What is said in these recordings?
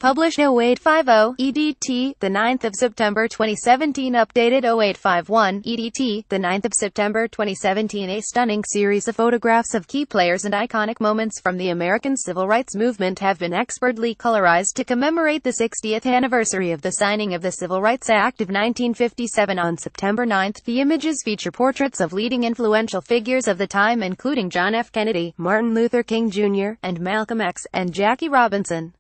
Published 0850 EDT, the 9th of September 2017. Updated 0851 EDT, the 9th of September 2017. A stunning series of photographs of key players and iconic moments from the American Civil Rights Movement have been expertly colorized to commemorate the 60th anniversary of the signing of the Civil Rights Act of 1957 on September 9. The images feature portraits of leading influential figures of the time, including John F. Kennedy, Martin Luther King Jr., and Malcolm X, and Jackie Robinson.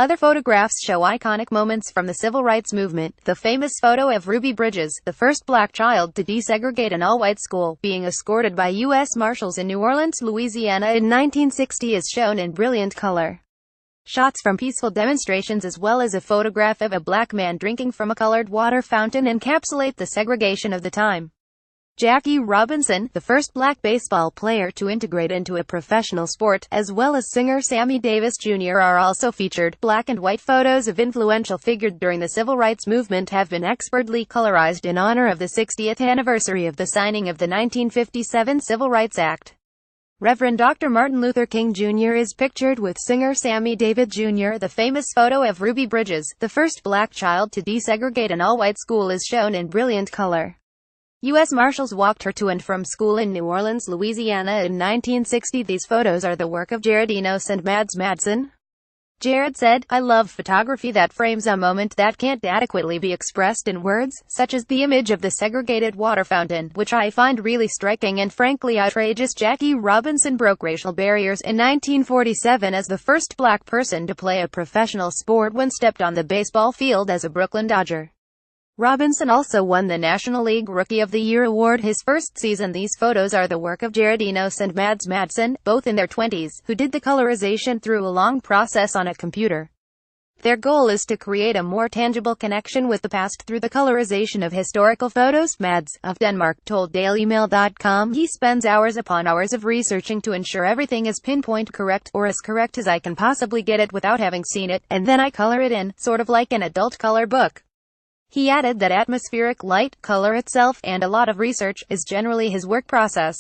Other photographs show iconic moments from the civil rights movement. The famous photo of Ruby Bridges, the first black child to desegregate an all-white school, being escorted by U.S. Marshals in New Orleans, Louisiana in 1960 is shown in brilliant color. Shots from peaceful demonstrations as well as a photograph of a black man drinking from a colored water fountain encapsulate the segregation of the time. Jackie Robinson, the first black baseball player to integrate into a professional sport, as well as singer Sammy Davis Jr. are also featured. Black and white photos of influential figures during the civil rights movement have been expertly colorized in honor of the 60th anniversary of the signing of the 1957 Civil Rights Act. Reverend Dr. Martin Luther King Jr. is pictured with singer Sammy Davis Jr. The famous photo of Ruby Bridges, the first black child to desegregate an all-white school, is shown in brilliant color. U.S. Marshals walked her to and from school in New Orleans, Louisiana in 1960. These photos are the work of Jared Enos and Mads Madsen. Jared said, "I love photography that frames a moment that can't adequately be expressed in words, such as the image of the segregated water fountain, which I find really striking and frankly outrageous." Jackie Robinson broke racial barriers in 1947 as the first black person to play a professional sport when stepped on the baseball field as a Brooklyn Dodger. Robinson also won the National League Rookie of the Year award his first season. These photos are the work of Jared Enos and Mads Madsen, both in their 20s, who did the colorization through a long process on a computer. Their goal is to create a more tangible connection with the past through the colorization of historical photos. Mads, of Denmark, told DailyMail.com he spends hours upon hours of researching to ensure everything is pinpoint correct, or as correct as I can possibly get it without having seen it, and then I color it in, sort of like an adult color book. He added that atmospheric light, color itself, and a lot of research, is generally his work process.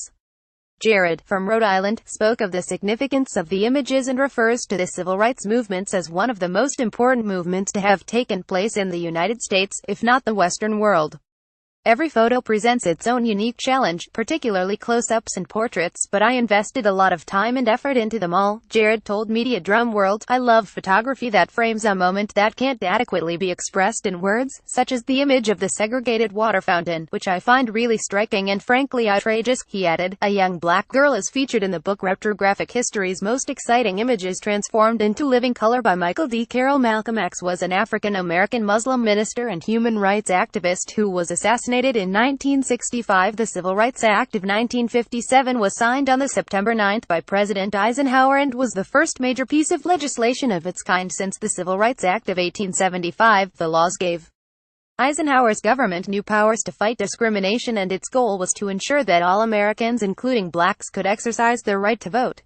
Jared, from Rhode Island, spoke of the significance of the images and refers to the civil rights movements as one of the most important movements to have taken place in the United States, if not the Western world. Every photo presents its own unique challenge, particularly close-ups and portraits, but I invested a lot of time and effort into them all. Jared told Media Drum World, "I love photography that frames a moment that can't adequately be expressed in words, such as the image of the segregated water fountain, which I find really striking and frankly outrageous." He added, "A young black girl is featured in the book Retrographic History's Most Exciting Images Transformed into Living Color by Michael D. Carroll." Malcolm X was an African-American Muslim minister and human rights activist who was assassinated in 1965. The Civil Rights Act of 1957 was signed on September 9 by President Eisenhower and was the first major piece of legislation of its kind since the Civil Rights Act of 1875. The laws gave Eisenhower's government new powers to fight discrimination, and its goal was to ensure that all Americans, including blacks, could exercise their right to vote.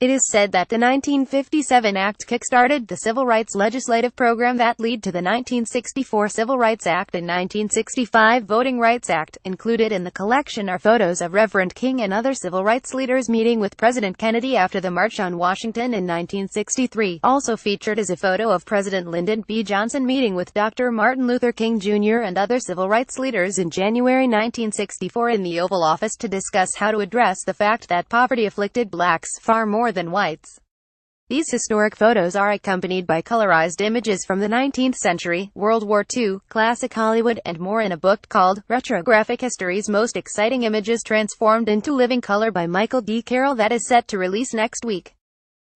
It is said that the 1957 Act kick-started the civil rights legislative program that led to the 1964 Civil Rights Act and 1965 Voting Rights Act. Included in the collection are photos of Reverend King and other civil rights leaders meeting with President Kennedy after the March on Washington in 1963. Also featured is a photo of President Lyndon B. Johnson meeting with Dr. Martin Luther King Jr. and other civil rights leaders in January 1964 in the Oval Office to discuss how to address the fact that poverty afflicted blacks far more than whites. These historic photos are accompanied by colorized images from the 19th century, World War II, classic Hollywood, and more in a book called Retrographic History's Most Exciting Images Transformed into Living Color by Michael D. Carroll that is set to release next week.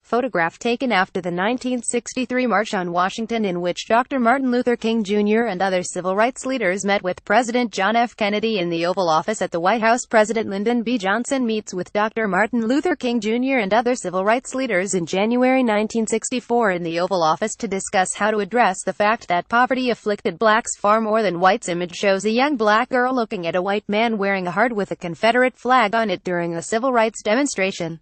Photograph taken after the 1963 March on Washington, in which Dr. Martin Luther King Jr. and other civil rights leaders met with President John F. Kennedy in the Oval Office at the White House. President Lyndon B. Johnson meets with Dr. Martin Luther King Jr. and other civil rights leaders in January 1964 in the Oval Office to discuss how to address the fact that poverty afflicted blacks far more than whites. Image shows a young black girl looking at a white man wearing a heart with a Confederate flag on it during a civil rights demonstration.